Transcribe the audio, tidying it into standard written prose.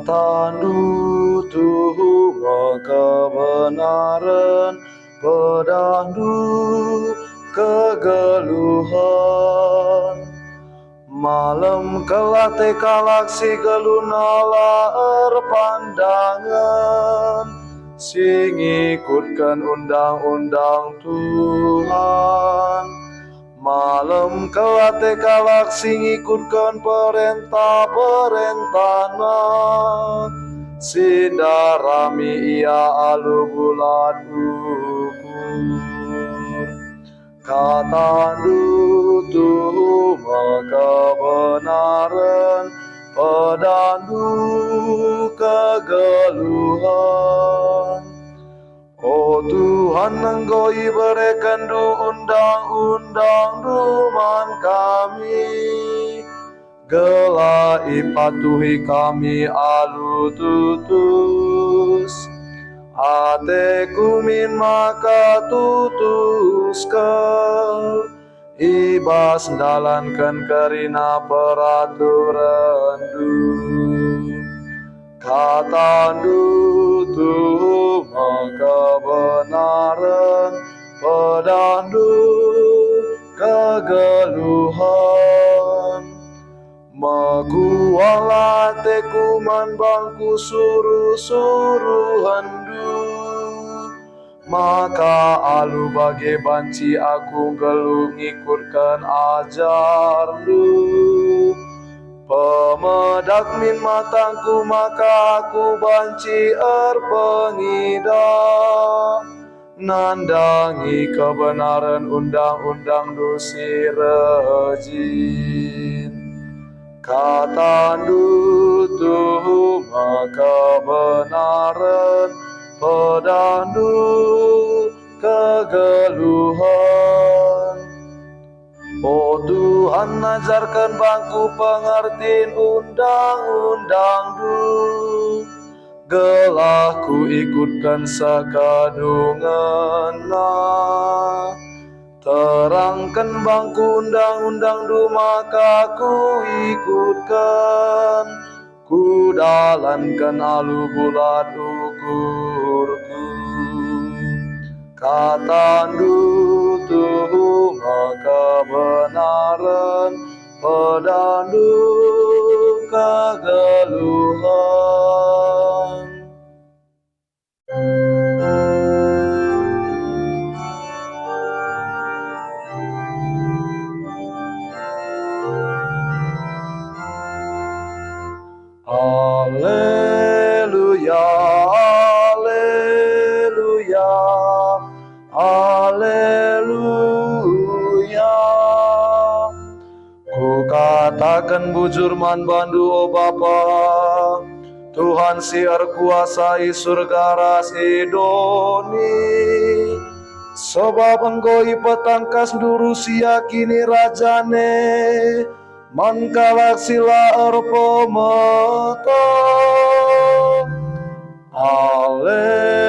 Katandu tuhu kebenaran, pedandu kegeluhan. Malam kelate kalaksi gelunala pandangan, sing ikutkan undang-undang Tuhan. Malam kelate kalaksi ngikutkan perintah-perintahna, sindarami ia alu bulat ukur. Katandu tuhu kebenaran, pedandu kegeluhan. Oh Tuhan, Engkau berikan undang-undang duman kami, gelai patuhi kami alu tutus. Ateku min maka tutuskan, ibas dalankan kerina peraturan du. Katandu tuhu kebenaran, pedandu kegeluhan. Makuala teku man bangku suruh-suruhan du, maka alu bagi banci aku gelu ngikutkan ajar du. Pemedak min matangku maka aku banci pengida, nandangi kebenaran undang-undang du si rejin. Katandu tuhu kebenaran, pedandu kegeluhan. Oh Tuhan, ajarkan bangku pengertiin undang-undang du, gelah ku ikutkan sakadunganna. Terangkan bangku undang-undang du maka ku ikutkan, ku dalankan alu bulat ukurku. Katandu tuhu kebenaran, pedandu kegeluhan. Haleluya, haleluya, haleluya. Ku katakan bujur man bandu o Bapa, Tuhan siar kuasai surga rasi doni. Sebab Engkau petangkas duru siakini rajane, man kalaksila arpo mata. Haleluya.